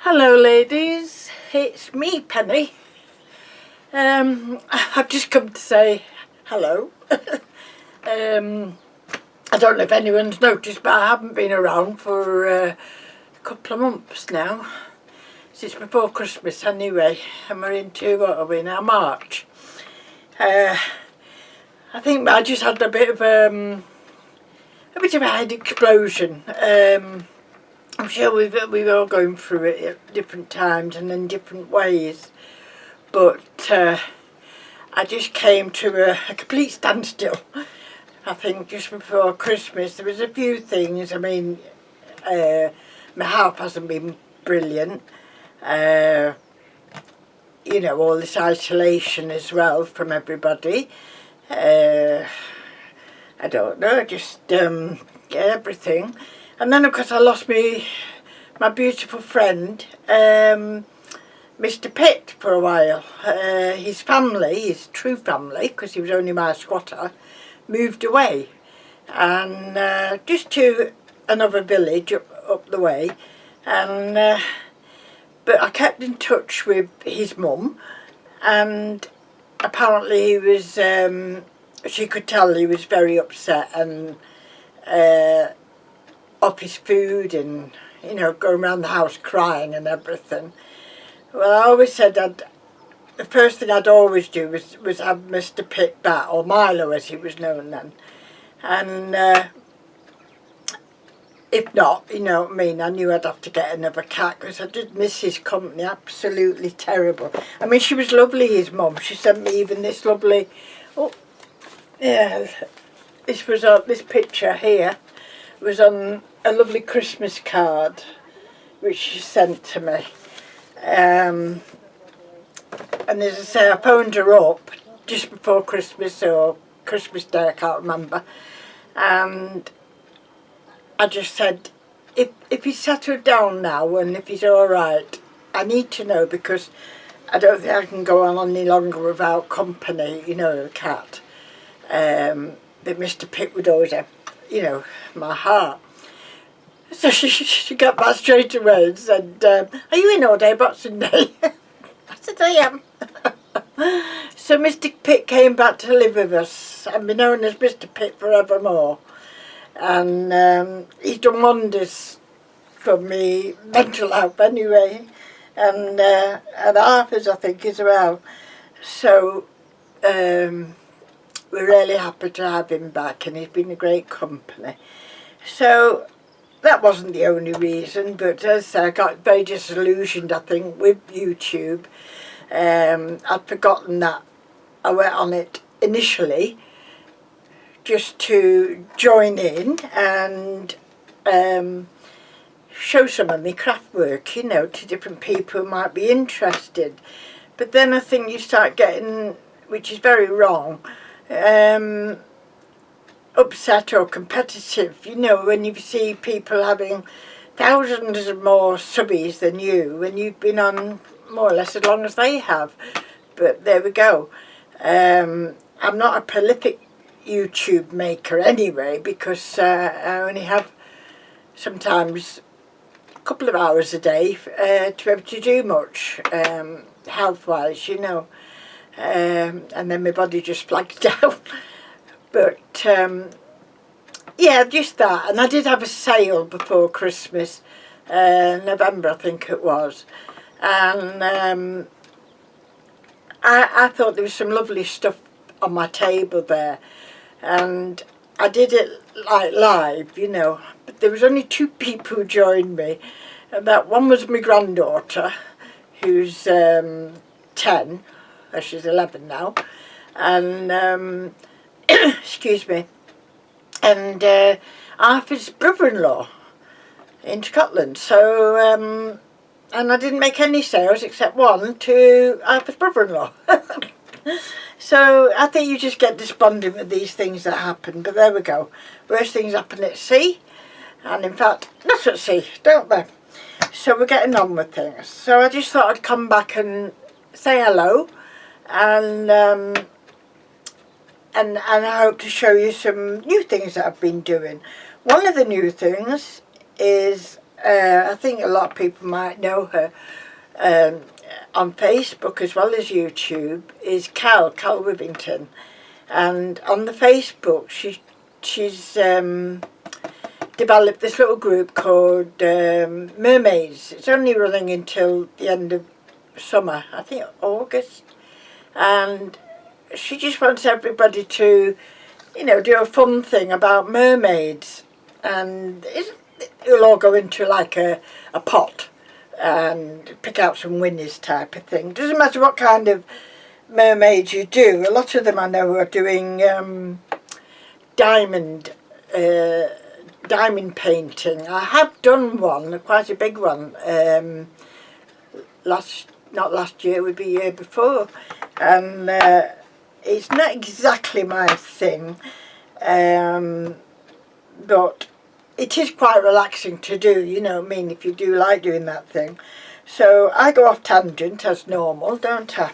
Hello ladies, it's me Penny. I've just come to say hello. I don't know if anyone's noticed, but I haven't been around for a couple of months now. Since before Christmas anyway, and we're into, what are we now, March. I think I just had a bit of a head explosion. I'm sure we've all gone through it at different times and in different ways, but I just came to a complete standstill. I think just before Christmas there was a few things. I mean, my health hasn't been brilliant. You know, all this isolation as well from everybody. I don't know, just everything. And then of course I lost my beautiful friend, Mr. Pitt, for a while. His family, his true family, because he was only my squatter, moved away. And just to another village up the way. And but I kept in touch with his mum, and apparently he was, she could tell he was very upset and off his food and, you know, going around the house crying and everything. Well, I always said that the first thing I'd always do was have Mr. Pitt back, or Milo as he was known then. And if not, you know what I mean, I knew I'd have to get another cat, because I did miss his company, absolutely terrible. I mean, she was lovely, his mum. She sent me even this lovely, oh, yeah, this picture here was on a lovely Christmas card which she sent to me. And as I say, I phoned her up just before Christmas or Christmas Day, I can't remember, and I just said, if he's settled down now and if he's alright, I need to know, because I don't think I can go on any longer without company, you know, a cat. That Mr. Pitt would always have, you know, my heart. So she got back straight away and said, are you in all day Boxing Day? I said, I am. So Mr. Pitt came back to live with us and be known as Mr. Pitt forevermore. And he's done wonders for me mental health anyway, and Arthur's, I think, as well. So we're really happy to have him back, and he's been a great company. So that wasn't the only reason, but as I say, I got very disillusioned, I think, with YouTube. I'd forgotten that I went on it initially just to join in and show some of my craft work, you know, to different people who might be interested. But then I think you start getting, which is very wrong, upset or competitive, you know, when you see people having thousands of more subbies than you, when you've been on more or less as long as they have. But there we go. I'm not a prolific YouTube maker anyway, because I only have sometimes a couple of hours a day to be able to do much health wise, you know, and then my body just flags down. But yeah, just that. And I did have a sale before Christmas, November I think it was, and I thought there was some lovely stuff on my table there, and I did it like live, you know, but there was only 2 people who joined me, and that one was my granddaughter, who's 10, she's 11 now, and excuse me, and Arthur's brother-in-law in Scotland. So and I didn't make any sales except one to Arthur's brother-in-law. So I think you just get despondent with these things that happen, but there we go. Worst things happen at sea, and in fact not at sea, don't they? So we're getting on with things. So I just thought I'd come back and say hello, and I hope to show you some new things that I've been doing. One of the new things is I think a lot of people might know her on Facebook as well as YouTube, is Cal Wivington. And on the Facebook, she's developed this little group called Mermaids. It's only running until the end of summer, I think August. And she just wants everybody to, you know, do a fun thing about mermaids. And it'll all go into like a pot and pick out some winners type of thing. Doesn't matter what kind of mermaids you do. A lot of them I know are doing diamond painting. I have done one, quite a big one, not last year, it would be year before, and it's not exactly my thing, but it is quite relaxing to do, you know what I mean, if you do like doing that thing. So I go off tangent as normal, don't I?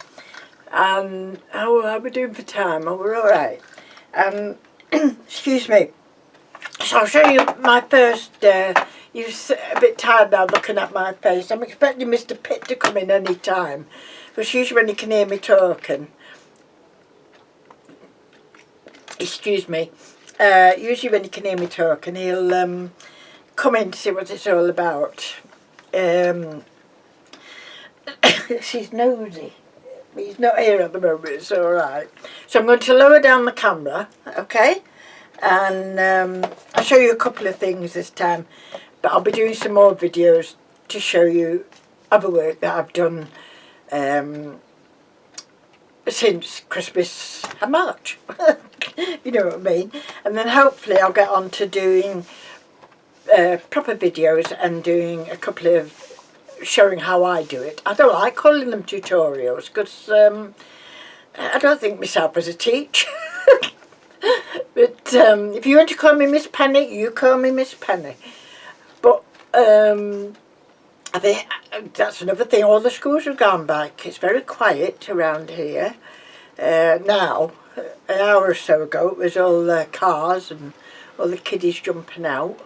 And how are we doing for time? Oh, we're alright. Excuse me. So I'll show you my first, you're a bit tired now looking at my face. I'm expecting Mr. Pitt to come in any time, because usually when you can hear me talking, excuse me, usually when you can hear me talking, he'll come in to see what it's all about. She's nosy. He's not here at the moment, it's alright. So I'm going to lower down the camera, okay? And I'll show you a couple of things this time, but I'll be doing some more videos to show you other work that I've done since Christmas and March. You know what I mean? And then hopefully I'll get on to doing proper videos and doing a couple of showing how I do it. I don't like calling them tutorials because I don't think myself as a teacher. But if you want to call me Miss Penny, you call me Miss Penny. But I think that's another thing. All the schools have gone back. It's very quiet around here now. An hour or so ago, it was all cars and all the kiddies jumping out.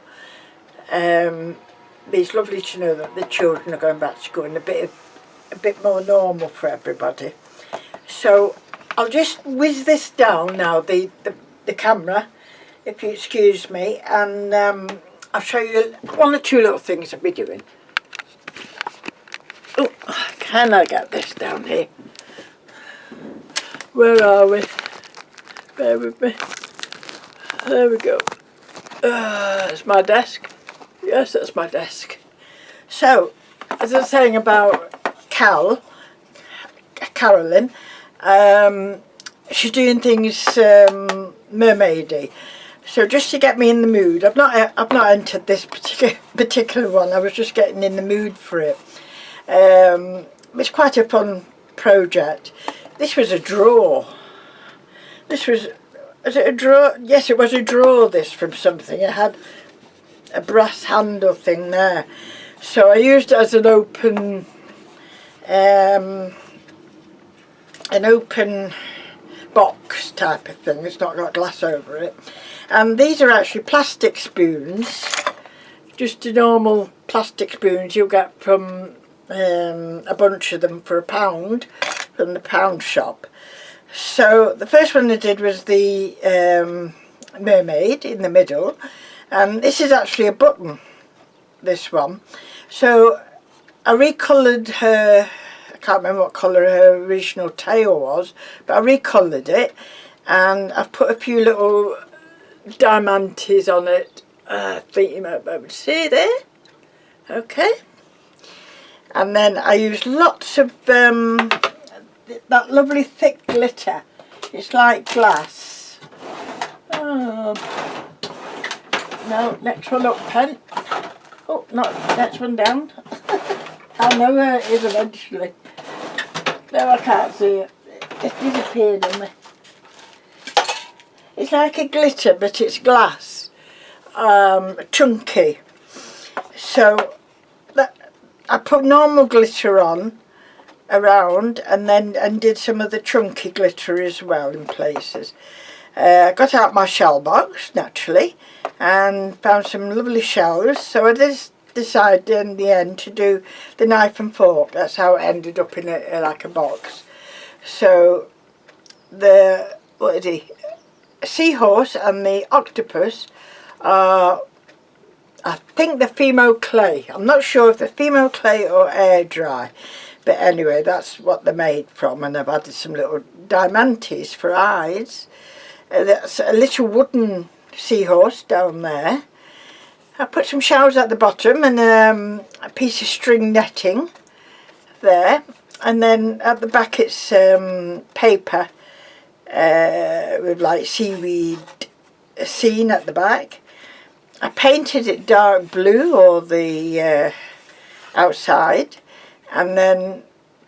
But it's lovely to know that the children are going back to school and a bit more normal for everybody. So I'll just whiz this down now, the camera, if you excuse me, and I'll show you one or two little things I'll be doing. Oh, can I get this down here? Where are we? Bear with me. There we go. It's my desk. Yes, that's my desk. So, as I was saying about Carolyn, she's doing things mermaidy. So just to get me in the mood, I've not entered this particular one. I was just getting in the mood for it. It's quite a fun project. This was a drawer. Is it a drawer? Yes, it was a drawer. This from something. It had a brass handle thing there, so I used it as an open box type of thing. It's not got glass over it, and these are actually plastic spoons, just a normal plastic spoons you'll get from a bunch of them for £1 from the pound shop. So the first one I did was the mermaid in the middle. And this is actually a button, this one. So I recoloured her, I can't remember what colour her original tail was, but I recoloured it, and I've put a few little diamantes on it. I think you might be able to see there. Okay. And then I used lots of that lovely thick glitter. It's like glass. Oh. No, next one up, pen. Oh, no, next one down. I'll know where it is eventually. No, I can't see it. It disappeared on me. It's like a glitter, but it's glass. Chunky. So I put normal glitter on around, and did some of the chunky glitter as well in places. Got out my shell box naturally and found some lovely shells. So I decided in the end to do the knife and fork. That's how it ended up in like a box. So the, what is he, seahorse and the octopus are, I think, the female clay. I'm not sure if they're female clay or air dry, but anyway, that's what they're made from. And I've added some little diamantes for eyes. That's a little wooden seahorse down there. I put some shells at the bottom and a piece of string netting there, and then at the back it's paper with like seaweed scene at the back. I painted it dark blue, or the outside, and then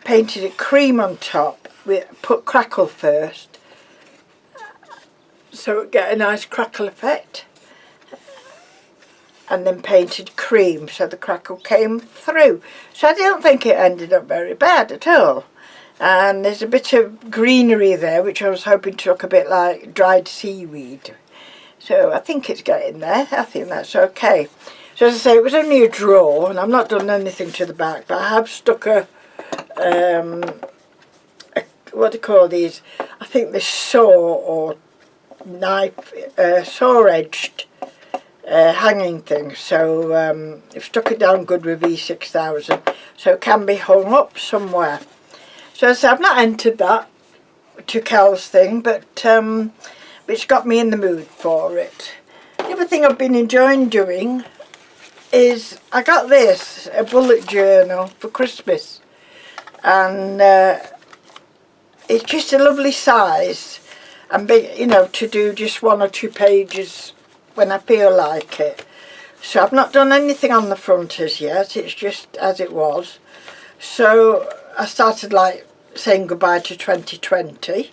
painted it cream on top. We put crackle first, so it get a nice crackle effect, and then painted cream so the crackle came through. So I don't think it ended up very bad at all. And there's a bit of greenery there which I was hoping to look a bit like dried seaweed. So I think it's getting there. I think that's okay. So as I say, it was only a draw and I've not done anything to the back, but I have stuck a what do you call these? I think the saw or knife, saw edged hanging thing. So I've stuck it down good with V6000 so it can be hung up somewhere. So as I say, I've not entered that to Cal's thing, but it's got me in the mood for it. The other thing I've been enjoying doing is I got this, a bullet journal for Christmas, and it's just a lovely size and big, you know, to do just 1 or 2 pages when I feel like it. So I've not done anything on the front as yet, it's just as it was. So I started like saying goodbye to 2020.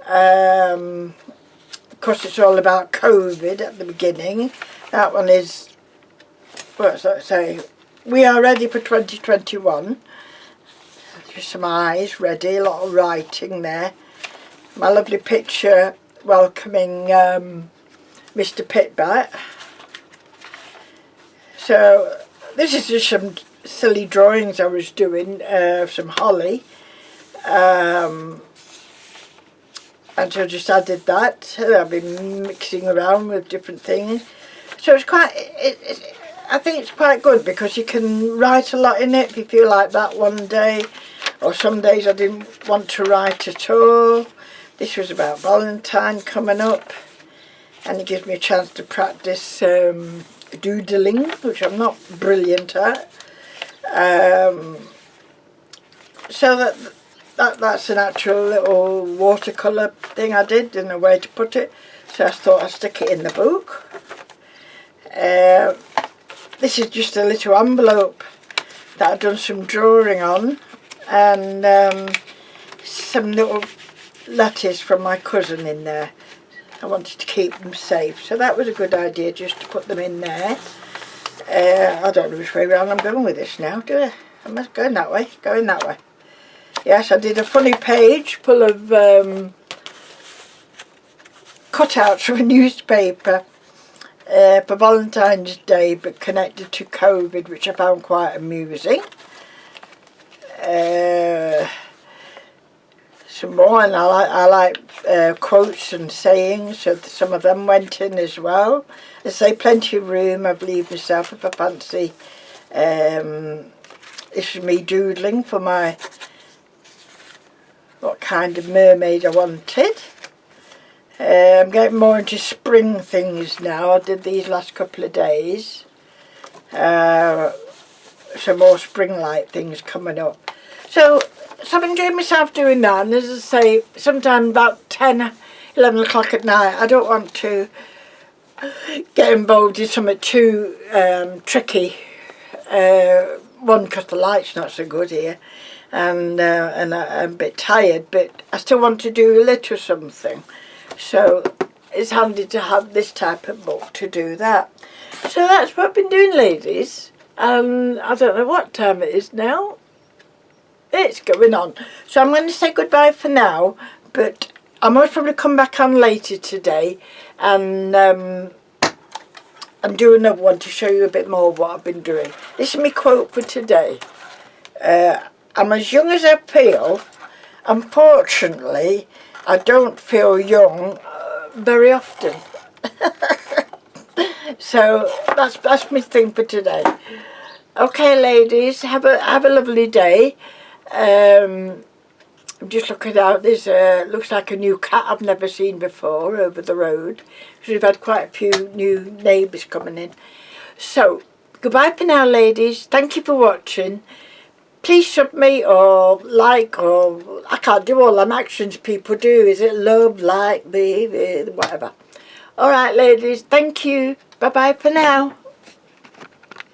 Of course it's all about COVID at the beginning. That one is, what's that say? We are ready for 2021. Just some eyes ready, a lot of writing there. My lovely picture welcoming Mr. Pitbat. So this is just some silly drawings I was doing of some holly. And so I just added that. I've been mixing around with different things. So it's quite, I think it's quite good because you can write a lot in it if you feel like that one day. Or some days I didn't want to write at all. This was about Valentine coming up. And it gives me a chance to practice doodling, which I'm not brilliant at. So that's an actual little watercolour thing I did, didn't know where to put it, so I thought I'd stick it in the book. This is just a little envelope that I've done some drawing on, and some little letters from my cousin in there. I wanted to keep them safe, so that was a good idea just to put them in there. I don't know which way around I'm going with this now, do I? I'm not going that way, going that way. Yes, I did a funny page full of cutouts from a newspaper for Valentine's Day, but connected to COVID, which I found quite amusing. Some more, and I like quotes and sayings, so some of them went in as well. I say plenty of room, I believe myself, if I fancy. This is me doodling for my, what kind of mermaid I wanted. I'm getting more into spring things now. I did these last couple of days. Some more spring-like things coming up. So I've enjoyed myself doing that, and as I say, sometime about 10, 11 o'clock at night, I don't want to get involved in something too tricky. One, because the light's not so good here, and I'm a bit tired, but I still want to do a little something. So it's handy to have this type of book to do that. So that's what I've been doing, ladies. I don't know what time it is now. It's going on. So I'm going to say goodbye for now, but I might probably come back on later today and and do another one to show you a bit more of what I've been doing. This is my quote for today. I'm as young as I feel. Unfortunately, I don't feel young very often. So that's my thing for today. Okay, ladies, have a lovely day. I'm just looking out. There's looks like a new cat I've never seen before over the road. Because we've had quite a few new neighbours coming in. So goodbye for now, ladies. Thank you for watching. Please sub me or like, or I can't do all them actions people do. Is it love, like, whatever. Alright, ladies. Thank you. Bye bye for now.